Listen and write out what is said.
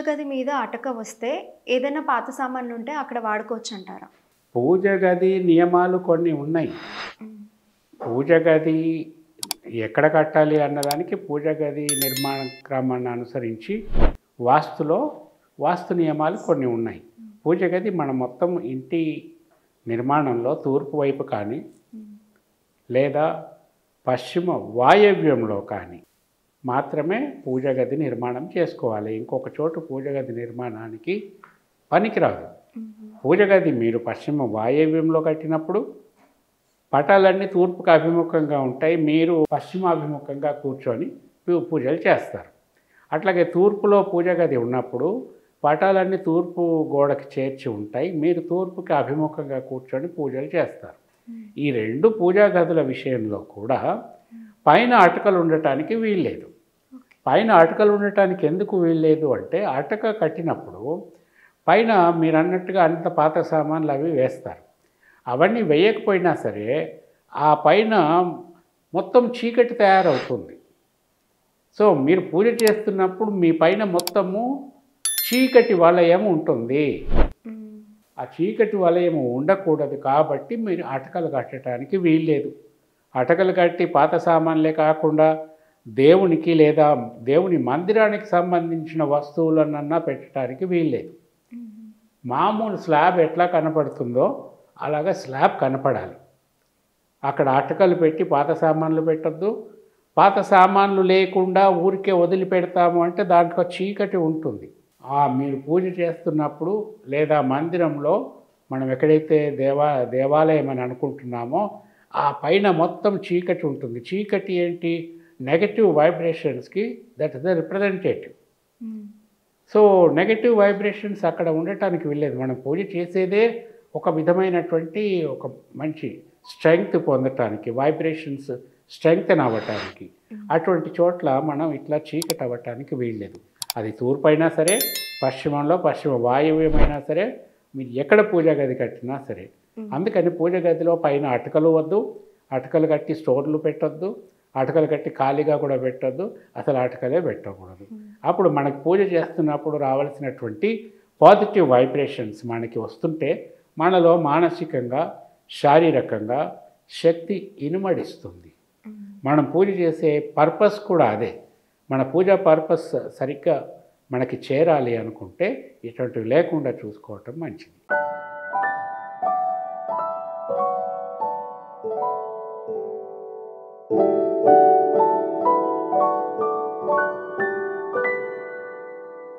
గది మీద అటక వస్తే ఏదైనా పాత సామాన్లుంటే అక్కడ వాడుకోవచ్చంటారా? పూజ గది నియమాలు కొన్ని ఉన్నాయి. హ్మ్. పూజ గది ఎక్కడ కట్టాలి అన్నదానికి పూజ గది నిర్మాణ క్రమాన్ని అనుసరించి వాస్తులో వాస్తు నియమాలు కొన్ని ఉన్నాయి. పూజ గది మన మొత్తం ఇంటి నిర్మాణంలో తూర్పు వైపు కానీ లేదా పశ్చిమ వాయవ్యంలో కానీ మాత్రమే పూజ గది నిర్మాణం చేసుకోవాలి. ఇంకొక చోటు పూజ గది నిర్మాణానికి పనికిరాదు. పూజ గది మీరు పశ్చిమ వాయవ్యంలో కట్టినప్పుడు పటాలన్నీ తూర్పుకు అభిముఖంగా ఉంటాయి. మీరు పశ్చిమాభిముఖంగా కూర్చొని పూజలు చేస్తారు. అట్లాగే తూర్పులో పూజ గది ఉన్నప్పుడు పటాలన్నీ తూర్పు గోడకి చేర్చి ఉంటాయి. మీరు తూర్పుకి అభిముఖంగా కూర్చొని పూజలు చేస్తారు. ఈ రెండు పూజా గదుల విషయంలో కూడా పైన అటకలు ఉండటానికి వీల్లేదు. పైన అటకలు ఉండటానికి ఎందుకు వీల్లేదు అంటే అటక కట్టినప్పుడు పైన మీరు అన్నట్టుగా అంత పాత సామాన్లు అవి వేస్తారు. అవన్నీ వేయకపోయినా సరే ఆ పైన మొత్తం చీకటి తయారవుతుంది. సో మీరు పూజ చేస్తున్నప్పుడు మీ పైన మొత్తము చీకటి వలయం ఉంటుంది. ఆ చీకటి వలయం ఉండకూడదు కాబట్టి మీరు అటకలు కట్టడానికి వీల్లేదు. అటకలు కట్టి పాత సామాన్లే కాకుండా దేవునికి లేదా దేవుని మందిరానికి సంబంధించిన వస్తువులనన్నా పెట్టడానికి వీల్లేదు. మామూలు స్లాబ్ ఎట్లా కనపడుతుందో అలాగా స్లాబ్ కనపడాలి. అక్కడ అటకలు పెట్టి పాత సామాన్లు పెట్టద్దు. పాత సామాన్లు లేకుండా ఊరికే వదిలిపెడతాము అంటే దాంట్లో చీకటి ఉంటుంది. మీరు పూజ చేస్తున్నప్పుడు లేదా మందిరంలో మనం ఎక్కడైతే దేవాలయం అని అనుకుంటున్నామో ఆ పైన మొత్తం చీకటి ఉంటుంది. చీకటి ఏంటి? నెగటివ్ వైబ్రేషన్స్కి that is the representative. So negative vibrations అక్కడ ఉండటానికి వెళ్ళేది. మనం పూజ చేసేదే ఒక విధమైనటువంటి ఒక మంచి స్ట్రెంగ్త్ పొందటానికి, వైబ్రేషన్స్ స్ట్రెంగ్తెన్ అవ్వటానికి. అటువంటి చోట్ల మనం ఇట్లా చీకటి అవ్వటానికి వీల్లేదు. అది తూర్పు అయినా సరే, పశ్చిమంలో పశ్చిమ వాయువ్యమైనా సరే, మీరు ఎక్కడ పూజా గది కట్టినా సరే. అందుకని పూజ గదిలో పైన అటకలు వద్దు, అటకలు కట్టి స్టోర్లు పెట్టొద్దు, అటకలు కట్టి ఖాళీగా కూడా పెట్టొద్దు, అసలు అటకలే పెట్టకూడదు. అప్పుడు మనకు పూజ చేస్తున్నప్పుడు రావాల్సినటువంటి పాజిటివ్ వైబ్రేషన్స్ మనకి వస్తుంటే మనలో మానసికంగా, శారీరకంగా శక్తి ఇనుమడిస్తుంది. మనం పూజ చేసే పర్పస్ కూడా అదే. మన పూజా పర్పస్ సరిగ్గా మనకి చేరాలి అనుకుంటే ఇటువంటివి లేకుండా చూసుకోవటం మంచిది.